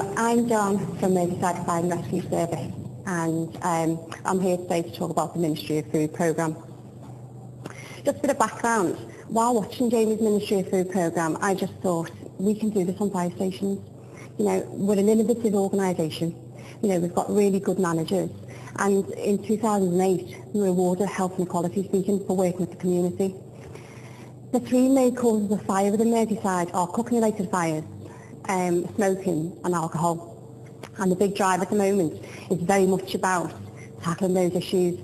I'm John from Merseyside Fire and Rescue Service, and I'm here today to talk about the Ministry of Food programme. Just a bit of background. While watching Jamie's Ministry of Food programme, I just thought we can do this on fire stations. You know, we're an innovative organisation. You know, we've got really good managers, and in 2008 we were awarded a Health and Equality Beacon for working with the community. The three main causes of fire within Merseyside are cooking-related fires, smoking and alcohol. And the big drive at the moment is very much about tackling those issues.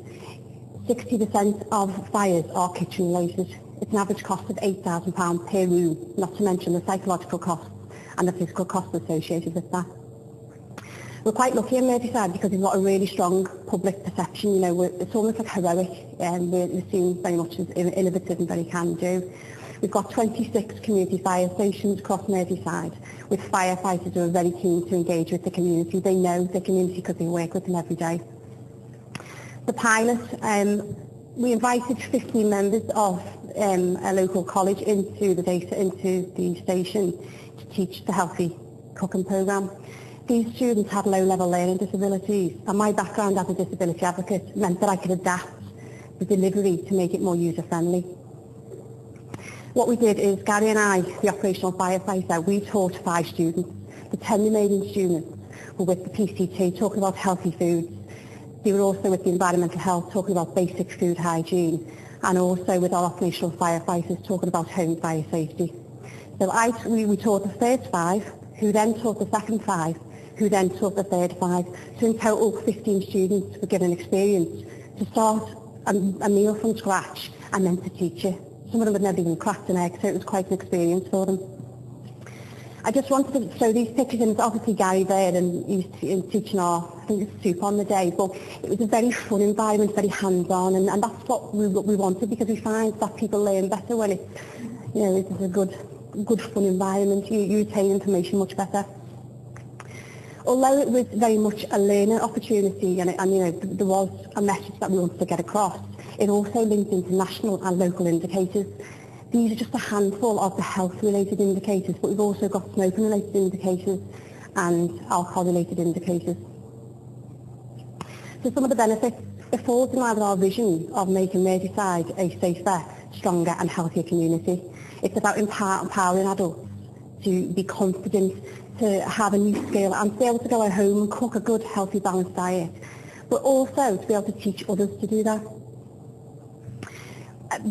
60% of fires are kitchen-related. It's an average cost of £8,000 per room, not to mention the psychological costs and the physical costs associated with that. We're quite lucky in Merseyside because we've got a really strong public perception. You know, it's almost like heroic, and we're seen very much as innovative and very can-do. We've got 26 community fire stations across Merseyside with firefighters who are very keen to engage with the community. They know the community because they work with them every day. The pilot, we invited 15 members of a local college into the station to teach the healthy cooking programme. These students had low-level learning disabilities, and my background as a disability advocate meant that I could adapt the delivery to make it more user-friendly. What we did is, Gary and I, the operational firefighter, we taught 5 students. The 10 remaining students were with the PCT talking about healthy foods. They were also with the environmental health talking about basic food hygiene, and also with our operational firefighters talking about home fire safety. So we taught the first 5, who then taught the second 5, who then taught the third 5. So in total, 15 students were given experience to start a meal from scratch and then to teach it. Some of them had never even cracked an egg, so it was quite an experience for them. I just wanted to show these pictures, and it's obviously Gary there, and he's teaching our, I think it's soup on the day, but it was a very fun environment, very hands-on, and that's what we wanted, because we find that people learn better when it's, you know, it's a good fun environment. You retain information much better. Although it was very much a learning opportunity, and you know, there was a message that we wanted to get across, it also linked into national and local indicators. These are just a handful of the health-related indicators, but we've also got smoking-related indicators and alcohol-related indicators. So some of the benefits, it falls in line with our vision of making Merseyside a safer, stronger and healthier community. It's about empowering adults to be confident, to have a new skill and to be able to go at home and cook a good, healthy, balanced diet, but also to be able to teach others to do that.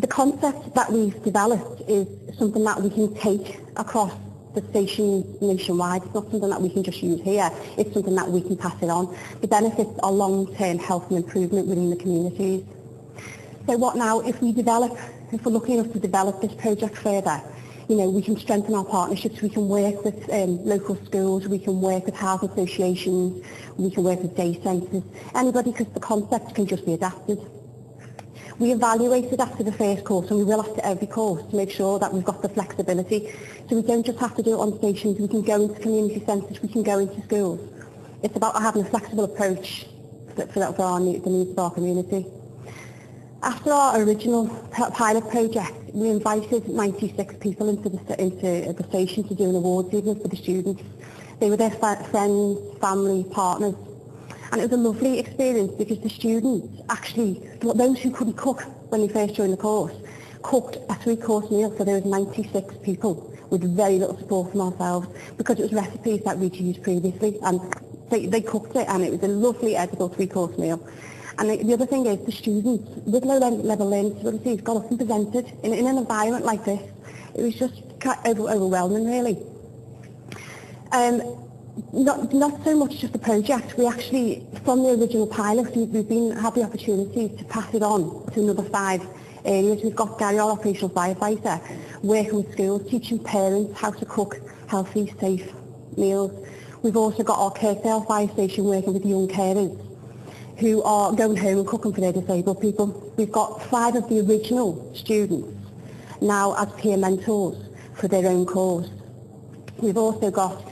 The concept that we've developed is something that we can take across the station nationwide. It's not something that we can just use here. It's something that we can pass it on. The benefits are long-term health and improvement within the communities. So what now, if we're lucky enough to develop this project further, you know, we can strengthen our partnerships, we can work with local schools, we can work with housing associations, we can work with day centres, anybody, because the concept can just be adapted. We evaluated after the first course, and we will after every course, to make sure that we've got the flexibility. So we don't just have to do it on stations, we can go into community centres, we can go into schools. It's about having a flexible approach for the needs of our community. After our original pilot project, we invited 96 people into the station to do an awards evening for the students. They were their friends, family, partners. And it was a lovely experience because the students actually, those who couldn't cook when they first joined the course, cooked a 3-course meal for those 96 people with very little support from ourselves, because it was recipes that we'd used previously, and they cooked it, and it was a lovely edible 3-course meal. And the other thing is, the students with low-level learning disabilities got up and presented in an environment like this. It was just overwhelming, really. Not so much just the project. We actually, from the original pilot, we've had the opportunity to pass it on to another 5 areas. We've got Gary, our operational firefighter, working with schools, teaching parents how to cook healthy, safe meals. We've also got our Kirkdale fire station working with young carers who are going home and cooking for their disabled people. We've got 5 of the original students now as peer mentors for their own cause. We've also got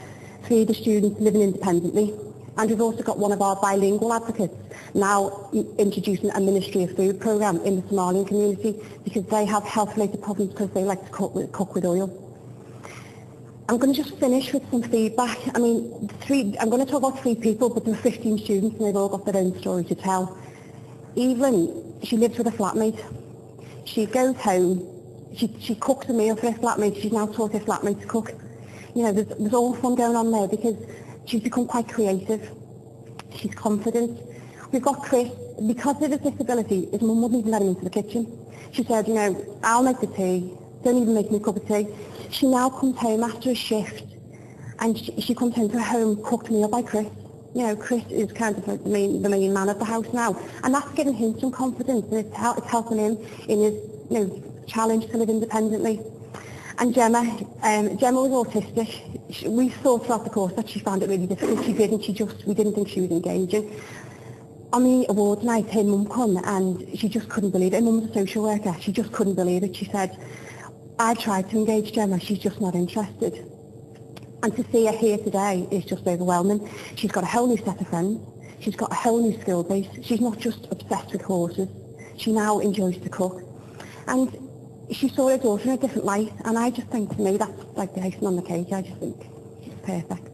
3 of the students living independently, and we've also got one of our bilingual advocates now introducing a Ministry of Food programme in the Somalian community, because they have health-related problems because they like to cook with oil. I'm going to just finish with some feedback. I mean, I'm going to talk about 3 people, but there are 15 students and they've all got their own story to tell. Evelyn, she lives with a flatmate. She goes home, she cooks a meal for her flatmate. She's now taught her flatmate to cook. You know, there's all fun going on there because she's become quite creative. She's confident. We've got Chris. Because of his disability, his mum wouldn't even let him into the kitchen. She said, you know, I'll make the tea, don't even make me a cup of tea. She now comes home after a shift and she comes home to a home cooked meal by Chris. You know, Chris is kind of like the main man of the house now, and that's given him some confidence, and it's helping him in his, you know, challenge to live independently. And Gemma was autistic. We saw throughout the course that she found it really difficult. We didn't think she was engaging. On the awards night, her mum came and she just couldn't believe it. Her mum was a social worker. She just couldn't believe it. She said, I tried to engage Gemma, she's just not interested. And to see her here today is just overwhelming. She's got a whole new set of friends. She's got a whole new skill base. She's not just obsessed with horses. She now enjoys to cook. And she saw her daughter in a different light. And I just think, to me, that's like the icing on the cake. I just think she's perfect.